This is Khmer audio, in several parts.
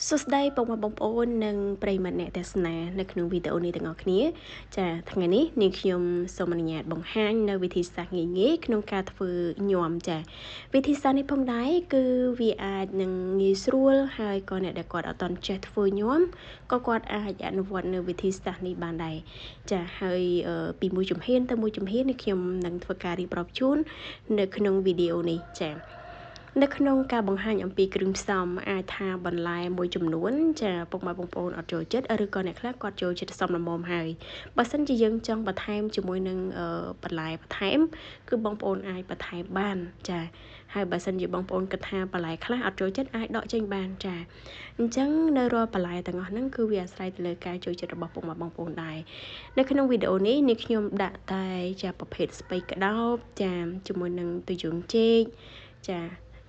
សួស្តីបងប្អូននិងប្រិយមិត្តអ្នកទស្សនានៅក្នុងវីដេអូនេះទាំងអស់គ្នាចាថ្ងៃនេះនាងខ្ញុំសូមអនុញ្ញាតបង្ហាញនៅវិធីសាស្ត្រងាយៗក្នុងការធ្វើញាំចាវិធីសាស្ត្រនេះផងដែរគឺវាអាចនឹងងាយស្រួលហើយក៏អ្នកដែលគាត់អត់ទាន់ចេះធ្វើញាំក៏គាត់អាចអនុវត្តនៅវិធីសាស្ត្រនេះបានដែរចាហើយពីមួយជំហានទៅមួយជំហាននេះខ្ញុំនឹងធ្វើការរៀបរាប់ជូននៅក្នុងវីដេអូនេះចានៅក្នុងការបង្ហាញអំពីគ្រឿងផ្សំអាចថាបន្លែមួយចំនួនចាពុកម៉ែបងប្អូនអត់ចូលចិត្តឬក៏អ្នកខ្លះគាត់ចូលចិត្តសមល្មមហើយបើសិនជាយើងចង់បន្ថែមជាមួយនឹងបន្លែបន្ថែមគឺបងប្អូនអាចបន្ថែមបានចាហើយបើសិនជាបងប្អូនគិតថាបន្លែខ្លះអត់ចូលចិត្តអាចដកចេញបានចាអញ្ចឹងនៅរាល់បន្លែទាំងអស់ហ្នឹងគឺវាអាស្រ័យទៅលើការចូលចិត្តរបស់ពុកម៉ែបងប្អូនដែរនៅក្នុងវីដេអូនេះនាងខ្ញុំដាក់តែចាប្រភេទស្ពៃក្តោបចាជាមួយនឹងទុយយងចេកចា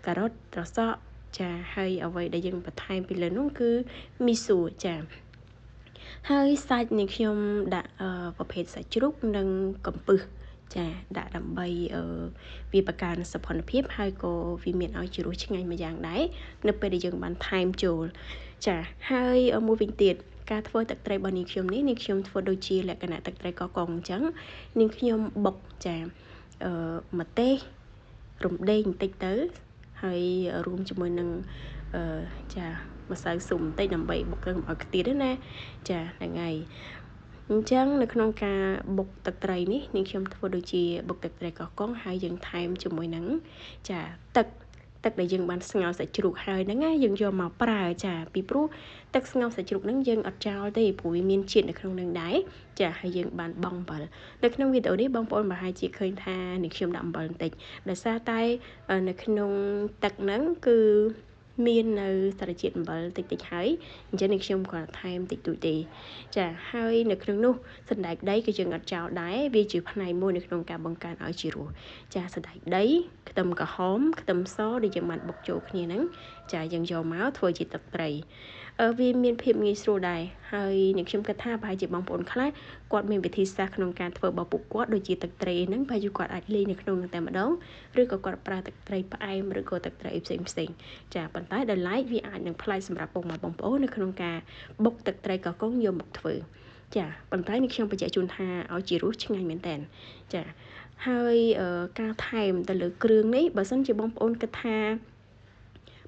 ការ៉ុតត្រសក់ចាហើយអ្វីដែលយើងបន្ថែមពីលើនោះគឺមីស៊ូចាហើយសាច់នេះខ្ញុំដាក់ប្រភេទសាច់ជ្រូកនិងកំពឹសចាដាក់ដើម្បីវាបង្កើនសោភ័ណភាពហើយក៏វាមានឲ្យជារសឆ្ងាញ់មួយយ៉ាងដែរនៅពេលដែលយើងបានថែមចូលចាហើយមួយវិញទៀតការធ្វើទឹកត្រីរបស់នាងខ្ញុំធ្វើដូចជាលក្ខណៈទឹកត្រីកកអញ្ចឹងនាងខ្ញុំបុកចាម្ទេសរំដេងបន្តិចទៅហើយរួមជាមួយនឹងចាម្សៅស៊ុបបន្តិចដើម្បីបុកឲ្យខ្ទាតណាចាហ្នឹងហើយអញ្ចឹងនៅក្នុងការបុកទឹកត្រីនេះនាងខ្ញុំធ្វើដូចជាបុកទឹកត្រីកកហើយយើងថែមជាមួយនឹងចាទឹកដែលយើងបានស្ងោរសាច់ជ្រូកហើយហ្នឹងណាយើងយកមកប្រើចាពីព្រោះទឹកស្ងោរសាច់ជ្រូកហ្នឹងយើងអត់ចោលទេព្រោះវាមានជាតិនៅក្នុងហ្នឹងដែរចាហើយយើងបានបង់អំបិលនៅក្នុងវីដេអូនេះបងប្អូនប្រហែលជាឃើញថានាងខ្ញុំដាក់អំបិលបន្តិចដោយសារតែនៅក្នុងទឹកហ្នឹងគឺមាននៅសារជាតិអំបិលតិចហើយអញ្ចឹងនាងខ្ញុំគាត់ថែមតិចតួចទេចាហើយនៅក្នុងនោះសណ្តែកដីគឺយើងអត់ចោលដែរវាជាផ្នែកមួយនៅក្នុងការបង្កើនឲ្យជារសចាសណ្តែកដីខ្ទឹមក្រហមខ្ទឹមសដែលយើងបានបុកចូលគ្នាហ្នឹងចាយើងយកមកធ្វើជាទឹកត្រីវាមានភាពងាយស្រួលដែរហើយនាងខ្ញុំគិតថាប្រហែលជាបងប្អូនខ្លះគាត់មានវិធីសាស្ត្រក្នុងការធ្វើរបស់ពួកគាត់ដូចជាទឹកត្រីហ្នឹងប្រហែលជាគាត់អាចលេងនៅក្នុងនោះតែម្ដងឬក៏គាត់ប្រើទឹកត្រីផ្អែមឬក៏ទឹកត្រីផ្សេងចាប៉ុន្តែដោយឡែកវាអាចនឹងប្លែកសម្រាប់ពុកម៉ែបងប្អូននៅក្នុងការបុកទឹកត្រីកកយកមកធ្វើចាប៉ុន្តែនេះខ្ញុំបញ្ជាក់ជូនថាឲ្យជារសឆ្ងាញ់មែនតើចាហើយការថែមទៅលើគ្រឿងនេះបើសិនជាបងប្អូនគិតថា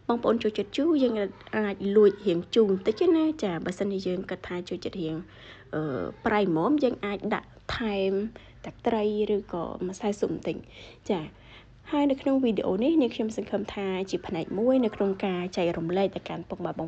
បងប្អូនចូលចិត្តជូរយើងអាចលួចរៀងជូរបន្តិចណាចាបើសិនជាយើងគិតថាចូលចិត្តរៀងប្រៃហ្មងយើងអាចដាក់ថែមទឹកត្រីឬក៏ម្សៅស៊ុបបន្តិចចាហើយនៅក្នុងវីដេអូនេះនាងខ្ញុំសង្ឃឹមថាជាផ្នែកមួយនៅក្នុងការចែករំលែកទៅកាន់ពុកម៉ែបង